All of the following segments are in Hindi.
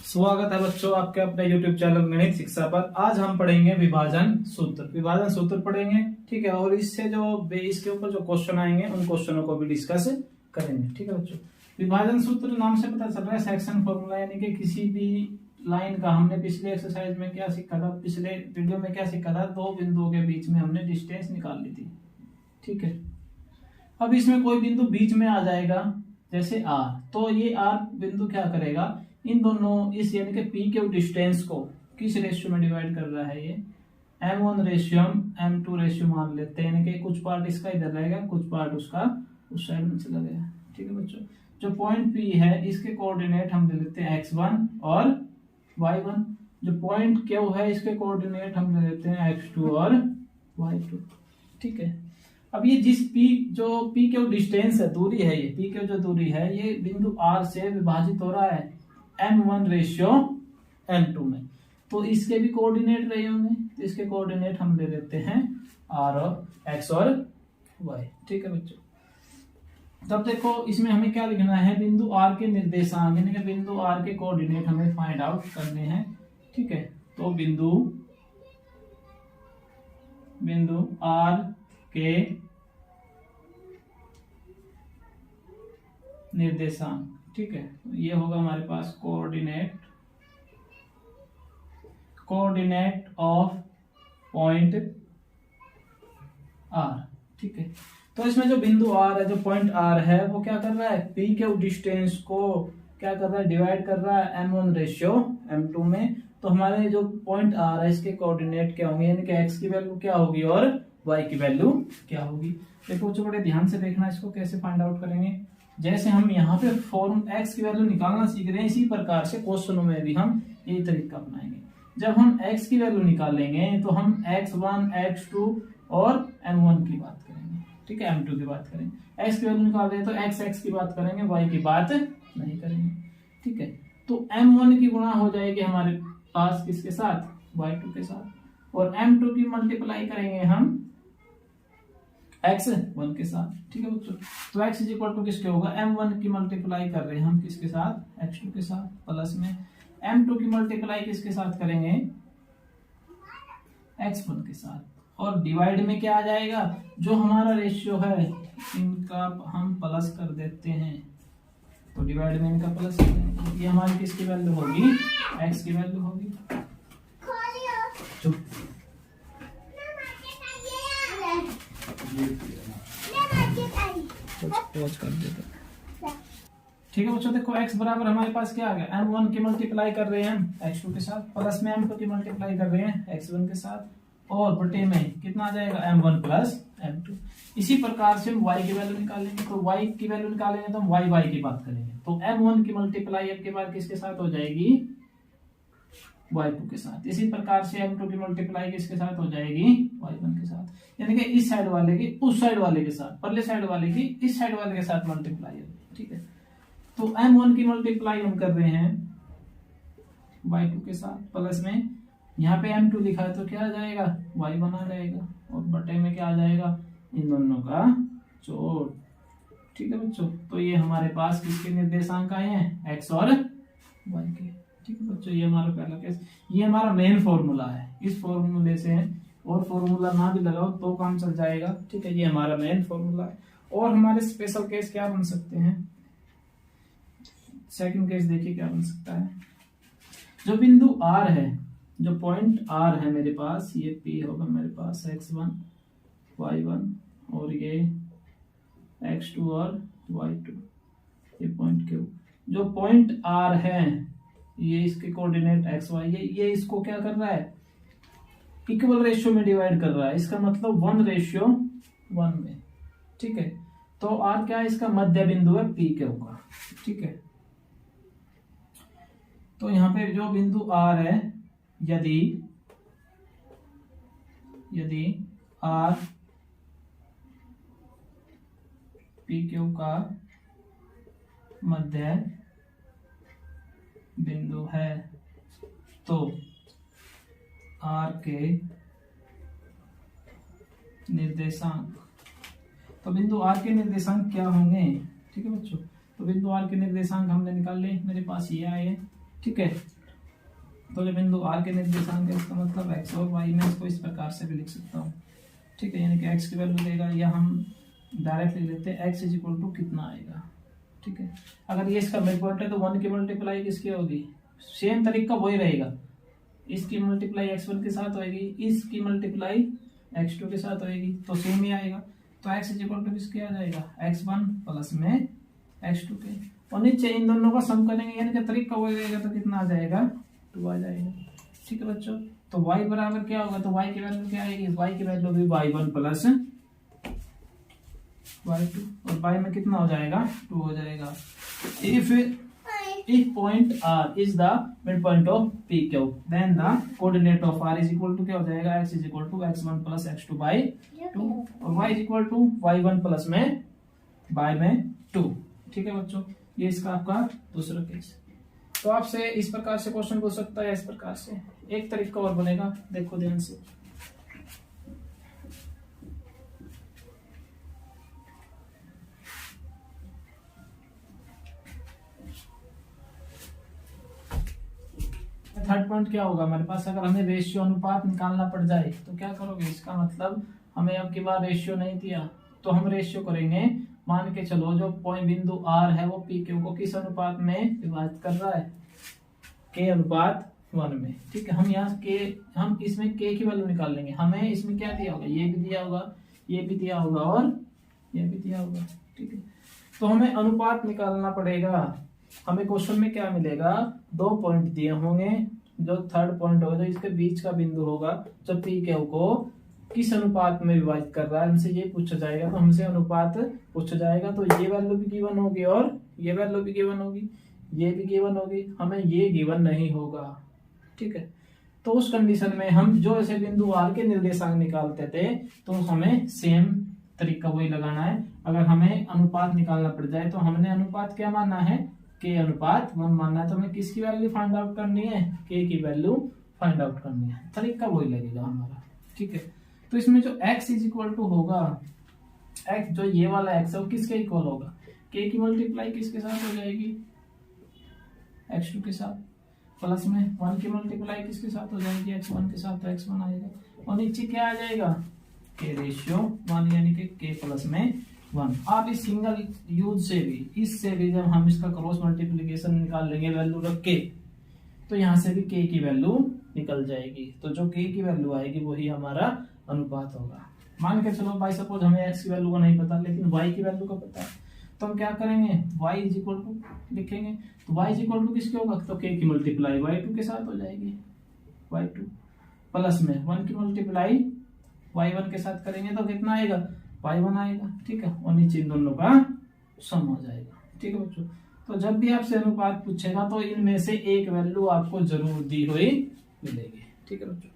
स्वागत है बच्चों आपके अपने YouTube चैनल गणित शिक्षा पर। आज हम पढ़ेंगे विभाजन सूत्र पढ़ेंगे, ठीक है। और इससे जो इसके ऊपर जो क्वेश्चन आएंगे उन क्वेश्चनों को भी डिस्कस करेंगे, ठीक है बच्चों। विभाजन सूत्र नाम से पता चल रहा है सेक्शन फॉर्मूला, यानी कि किसी भी लाइन का हमने पिछले एक्सरसाइज में क्या सीखा था, पिछले वीडियो में क्या सीखा था, दो बिंदुओं के बीच में हमने डिस्टेंस निकाल ली थी, ठीक है। अब इसमें कोई बिंदु बीच में आ जाएगा जैसे R, तो ये R बिंदु क्या करेगा, इन दोनों इस यानी कि P के डिस्टेंस को किस रेशियो में डिवाइड कर रहा है, ये M1 रेशियो M2 रेशियो मान लेते हैं, यानी कि कुछ पार्ट इसका इधर रहेगा, कुछ पार्ट उसका उस साइड में चला गया, ठीक है बच्चों। जो पॉइंट P है इसके कोऑर्डिनेट हम ले लेते हैं x1 और y1। जो पॉइंट Q है इसके कोऑर्डिनेट हम ले लेते हैं x2 और y2, ठीक है। अब ये जिस P के डिस्टेंस है, दूरी है, ये P के जो दूरी है ये बिंदु R से विभाजित हो रहा है M1 रेशियो M2 में, तो इसके भी कोऑर्डिनेट रहे होंगे, तो इसके कोऑर्डिनेट हम ले लेते हैं R और X और Y, ठीक है बच्चों। तब देखो इसमें हमें क्या लिखना है, बिंदु R के निर्देशांक यानी कि बिंदु R के कोऑर्डिनेट हमें फाइंड आउट करने हैं, ठीक है। तो बिंदु R के निर्देशांक, ठीक है। ये होगा हमारे पास कोऑर्डिनेट ऑफ पॉइंट R, ठीक है। तो इसमें जो बिंदु R है, जो पॉइंट R है, वो क्या कर रहा है, P के डिस्टेंस को क्या कर रहा है, डिवाइड कर रहा है M1 रेशियो M2 में। तो हमारे जो पॉइंट R है इसके कोऑर्डिनेट क्या होंगे, यानी कि X की वैल्यू क्या होगी और Y की वैल्यू क्या होगी। देखो बच्चों बड़े ध्यान से देखना, इसको कैसे फाइंड आउट करेंगे। जैसे हम यहाँ पे फॉर्म X की वैल्यू निकालना सीख रहे हैं, इसी प्रकार से क्वेश्चनों में भी हम यही तरीका अपनाएंगे। जब हम X की वैल्यू निकालेंगे तो हम x1, x2 और m1 की बात करेंगे, ठीक है, m2 की बात करेंगे। X की वैल्यू निकाल रहे हैं तो x की बात करेंगे, y की बात नहीं करेंगे, ठीक है। तो m1 की गुणा हो जाएगी हमारे पास किसके साथ, y2 के साथ, और m2 की मल्टीप्लाई करेंगे हम x1 के साथ, ठीक है बच्चों। तो x इज इक्वल टू किसके होगा, m1 की मल्टीप्लाई कर रहे हैं हम किसके साथ, x2 के साथ, प्लस में m2 की मल्टीप्लाई किसके साथ करेंगे, x1 के साथ, और डिवाइड में क्या आ जाएगा, जो हमारा रेशियो है इनका हम प्लस कर देते हैं, तो डिवाइड में इनका प्लस कर देंगे। ये हमारी किसकी वैल्यू होगी, x की वैल्यू होगी। चुप पॉज कर देते, ठीक है बच्चों। देखो x बराबर हमारे पास क्या आ गया, m1 की मल्टीप्लाई कर रहे हैं हम x2 के साथ, प्लस में m2 की मल्टीप्लाई कर रहे हैं x1 के साथ, और बटे में कितना आ जाएगा, m1 प्लस m2। इसी प्रकार से हम y की वैल्यू निकालेंगे, तो y की वैल्यू निकालेंगे तो हम y की बात करेंगे। तो m1 की मल्टीप्लाई अब के बाद किसके साथ हो जाएगी, y2 के साथ। इसी प्रकार से m2 की मल्टीप्लाई किसके साथ हो जाएगी, y1 के साथ, यानी कि इस साइड वाले की उस साइड वाले के साथ, पहले साइड वाले की इस साइड वाले के साथ मल्टीप्लाई होगी, ठीक है। तो m1 की मल्टीप्लाई हम कर रहे हैं y2 के साथ, प्लस में यहाँ पे m2 लिखा है तो क्या आ जाएगा, y1 आ जाएगा, और बटे में क्या आ जाएगा, इन दोनों का जोड़, ठीक है बच्चों। तो ये हमारे पास किसके निर्देशांक आए हैं, x और y के, ठीक है बच्चों। ये हमारा पहला केस, ये हमारा मेन फॉर्मूला है। इस फॉर्मूले से और फॉर्मूला ना भी लगाओ तो काम चल जाएगा, ठीक है। ये हमारा मेन फॉर्मूला है। और हमारे स्पेशल केस क्या बन सकते हैं, सेकंड केस देखिए क्या बन सकता है। जो बिंदु R है, जो पॉइंट R है मेरे पास, ये P होगा मेरे पास x1, y1, और ये x2 और y2, ये पॉइंट Q। जो पॉइंट R है ये इसके कोऑर्डिनेट x y, ये इसको क्या कर रहा है, इक्वल रेशियो में डिवाइड कर रहा है, इसका मतलब 1:1 में, ठीक है। तो R क्या है, इसका मध्य बिंदु है P के होगा, ठीक है। तो यहाँ पे जो बिंदु R है, यदि R PQ का मध्य बिंदु है तो R के निर्देशांक, तो बिंदु R के निर्देशांक क्या होंगे, ठीक है बच्चों। तो बिंदु R के निर्देशांक हमने निकाल लिए, मेरे पास ये आए, ठीक है। तो जो बिंदु आर के निर्देशांक है इसका मतलब एक्स और वाई में इसको इस प्रकार से भी लिख सकता हूँ, ठीक है। यानी कि एक्स की वैल्यू देगा, या हम डायरेक्ट लिख लेते हैं एक्स इज इक्वल टू कितना आएगा, ठीक है। अगर ये इसका मिड पॉइंट है तो 1 की मल्टीप्लाई किसकी होगी, सेम तरीका वही रहेगा, इसकी मल्टीप्लाई x1 के साथ होगी, इसकी मल्टीप्लाई x2 के साथ होगी, तो सेम ही आएगा। तो x इज इक्वल टू किसके आ जाएगा, x1 प्लस में x2 के, और नीचे इन दोनों का सम करेंगे यानी कि तरीका वही रहेगा, तो कितना आ जाएगा 2 आ जाएगा, ठीक है बच्चों। तो y बराबर क्या होगा, तो y की वैल्यू क्या आएगी, y की वैल्यू भी y1 प्लस y2, और y में कितना हो जाएगा 2 हो जाएगा। If point R is the midpoint of PQ, then the coordinate of R is equal to क्या हो जाएगा, x is equal to x1 plus x2 by 2, और y is equal to y1 plus में y में 2, ठीक है बच्चों। ये इसका आपका दूसरा केस। तो आपसे इस प्रकार से क्वेश्चन पूछ सकता है, इस प्रकार से एक तरीका और बनेगा, देखो ध्यान से। थर्ड पॉइंट क्या होगा हमारे पास, अगर हमें रेशियो अनुपात निकालना पड़ जाए तो क्या करोगे, इसका मतलब हमें अब की बार रेशियो नहीं दिया तो हम रेशियो करेंगे, मान के चलो जो पॉइंट बिंदु आर है वो पी क्यू को किस अनुपात में विभाजित कर रहा है, के अनुपात 1 में, ठीक है। हम यहाँ के, हम इसमें के की वैल्यू निकाल लेंगे, हमें इसमें क्या दिया होगा, ये भी दिया होगा, ये भी दिया होगा और ये भी दिया होगा, ठीक है। तो हमें अनुपात निकालना पड़ेगा। हमें क्वेश्चन में क्या मिलेगा, 2 पॉइंट दिए होंगे, जो थर्ड पॉइंट होगा जो इसके बीच का बिंदु होगा, जो पी क्यू को किस अनुपात में विभाजित कर रहा है, हमसे ये पूछा जाएगा। तो हमसे अनुपात पूछा जाएगा, तो ये वैल्यू भी गिवन होगी और ये वैल्यू भी गिवन होगी, ये भी गिवन होगी, हमें ये गिवन नहीं होगा, ठीक है। तो उस कंडीशन में हम जो ऐसे बिंदु आर के निर्देशांक निकालते थे तो हमें सेम तरीका वही लगाना है। अगर हमें अनुपात निकालना पड़ जाए तो हमने अनुपात क्या मानना है, के अनुपात 1 मानना है, तो हमें किसकी वैल्यू फाइंड आउट करनी है, के की वैल्यू फाइंड आउट करनी है, तरीका वही लगेगा हमारा, ठीक है। तो इसमें जो x इज इक्वल टू होगा, x जो ये वाला x है वो किसके इक्वल होगा, k की मल्टीप्लाई किसके साथ हो जाएगी, x2 के साथ, प्लस में 1 की मल्टीप्लाई किसके साथ हो जाएगी, x1 के साथ, तो x1 आएगा, और नीचे क्या आ जाएगा, k रेशियो 1 यानी कि k प्लस में 1। आप इस सिंगल यूज से भी, इससे भी जब हम इसका क्रॉस मल्टीप्लिकेशन निकाल लेंगे वैल्यू रख के, तो यहाँ से भी k की वैल्यू निकल जाएगी। तो जो k की वैल्यू आएगी वही हमारा अनुपात होगा। मान के चलो बाई सपोज हमें x की वैल्यू का नहीं पता लेकिन y की वैल्यू का पता है, तो हम क्या करेंगे, y इज इक्वल टू लिखेंगे। तो y इज इक्वल टू किसके होगा, तो k की मल्टीप्लाई y2 के साथ हो जाएगी, y2 प्लस में 1 की मल्टीप्लाई y1 के साथ करेंगे तो कितना आएगा, y1 आएगा, ठीक है। और नीचे इन दोनों का सम हो जाएगा, ठीक है बच्चों। तो जब भी आपसे अनुपात पूछेगा तो इनमें से एक वैल्यू आपको जरूर दी हुई मिलेगी, ठीक है बच्चों।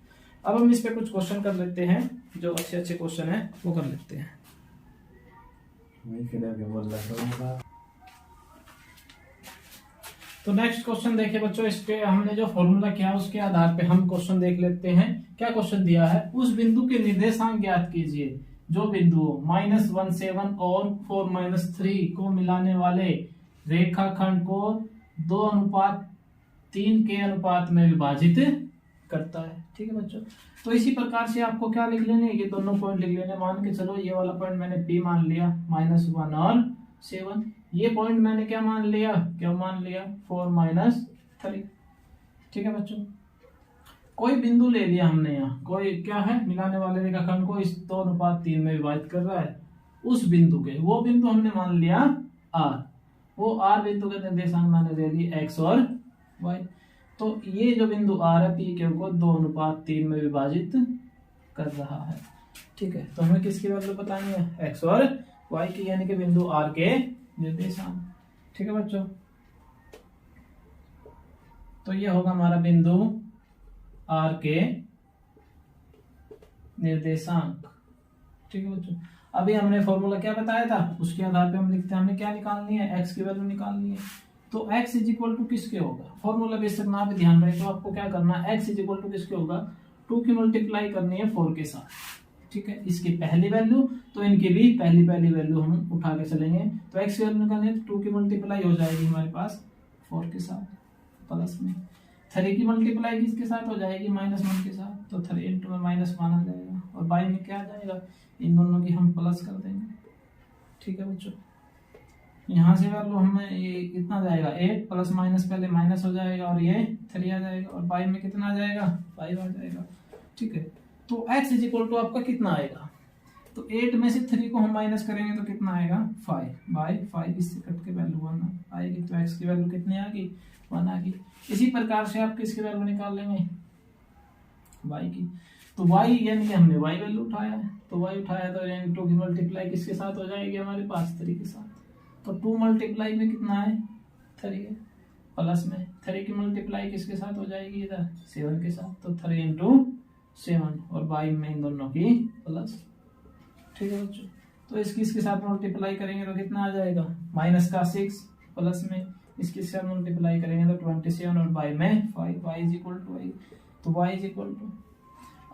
अब हम इस पे कुछ क्वेश्चन कर लेते हैं, जो अच्छे अच्छे क्वेश्चन है वो कर लेते हैं। तो नेक्स्ट क्वेश्चन देखिए बच्चों, इसके हमने जो फॉर्मूला किया उसके आधार पे हम क्वेश्चन देख लेते हैं। क्या क्वेश्चन दिया है, उस बिंदु के निर्देशांक ज्ञात कीजिए जो बिंदु -17 और 4-3 को मिलाने वाले रेखाखंड को 2:3 के अनुपात में विभाजित करता है, ठीक है बच्चों। तो इसी प्रकार से आपको क्या लिख लेने, ये दोनों पॉइंट लिख लेने। मान के चलो ये वाला पॉइंट मैंने P मान लिया, -1 और 7, ये पॉइंट मैंने क्या मान लिया, 4-3, ठीक है बच्चों। कोई बिंदु ले लिया हमने यहाँ, कोई क्या है, मिलाने वाले रेखाखंड को इस 2:3 में विभाजित कर रहा है, उस बिंदु के, वो बिंदु हमने मान लिया R, वो R बिंदु के निर्देशांक मैंने दे दी x और y। तो ये जो बिंदु R है P Q को 2:3 में विभाजित कर रहा है, ठीक है। तो हमें किसकी वैल्यू बतानी है, x और y की, यानी कि बिंदु R के निर्देशांक, ठीक है बच्चों। तो ये होगा हमारा बिंदु R के निर्देशांक, ठीक है बच्चों। अभी हमने फॉर्मूला क्या बताया था, उसके आधार पे हम लिखते हैं, हमने क्या निकालनी है, x की वैल्यू निकालनी है। तो x इज इक्वल टू किसके होगा, फॉर्मूला बेसिक ना भी ध्यान रहे तो आपको क्या करना है, x इज इक्वल टू किसके होगा, 2 की मल्टीप्लाई करनी है 4 के साथ, ठीक है। इसकी पहली वैल्यू तो इनकी भी पहली वैल्यू हम उठा के चलेंगे। तो x की वैल्यू निकालनी है तो 2 की मल्टीप्लाई हो जाएगी हमारे पास 4 के साथ, प्लस में 3 की मल्टीप्लाई किसके साथ हो जाएगी, -1 के साथ, तो 3 इंटू में -1 आ जाएगा और बाई में क्या आ जाएगा, इन दोनों की हम प्लस कर देंगे। ठीक है बच्चों, यहाँ से वैल्यू हमें ये कितना जाएगा 8 प्लस माइनस पहले माइनस हो जाएगा और ये 3 आ जाएगा और बाई में कितना आ जाएगा 5 आ जाएगा। ठीक है, तो x इज इक्वल टू आपका कितना आएगा, तो 8 में से 3 को हम माइनस करेंगे तो कितना आएगा 5 बाई 5, इससे कट के वैल्यू 1 आएगी, तो x की वैल्यू कितनी आ गई 1 आ गई। इसी प्रकार से आप किसकी वैल्यू निकाल लेंगे y की, तो y यानी कि हमने y वैल्यू उठाया है, तो y उठाया तो यानी 2 की मल्टीप्लाई किसके साथ हो जाएगी हमारे पास 3 के साथ, तो 2 मल्टीप्लाई में कितना है 3 है, प्लस में 3 की मल्टीप्लाई किसके साथ हो जाएगी इधर 7 के साथ, तो 3 इंटू 7 और बाई में इन दोनों की प्लस। ठीक है बच्चों, तो इसके साथ मल्टीप्लाई करेंगे तो कितना आ जाएगा माइनस का 6 प्लस में इसके साथ मल्टीप्लाई करेंगे तो 27 और बाई में 5, y इज इक्वल टू तो y इज इक्वल टू,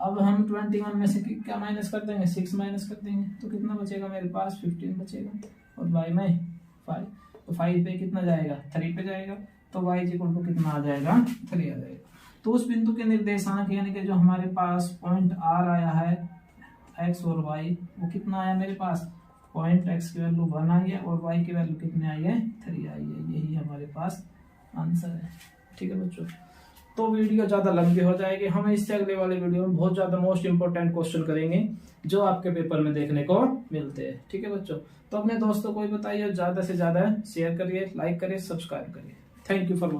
अब हम 21 में से क्या माइनस कर देंगे 6 माइनस कर देंगे तो कितना बचेगा मेरे पास 15 बचेगा और बाई में 5, तो 5 पे कितना जाएगा 3 पे जाएगा, तो y इज इक्वल टू कितना आ जाएगा 3 आ जाएगा। तो उस बिंदु के निर्देशांक यानी कि जो हमारे पास पॉइंट r आया है x और y, वो कितना आया मेरे पास पॉइंट x की वैल्यू 1 आई है और y की वैल्यू कितनी आई है 3 आई है, यही हमारे पास आंसर है। ठीक है बच्चों, तो वीडियो ज्यादा लंबी हो जाएगी, हम इससे अगले वाले वीडियो में बहुत ज्यादा मोस्ट इंपोर्टेंट क्वेश्चन करेंगे जो आपके पेपर में देखने को मिलते हैं। ठीक है बच्चों, तो अपने दोस्तों को भी बताइए, ज्यादा से ज्यादा शेयर करिए, लाइक करिए, सब्सक्राइब करिए। Thank you for watching.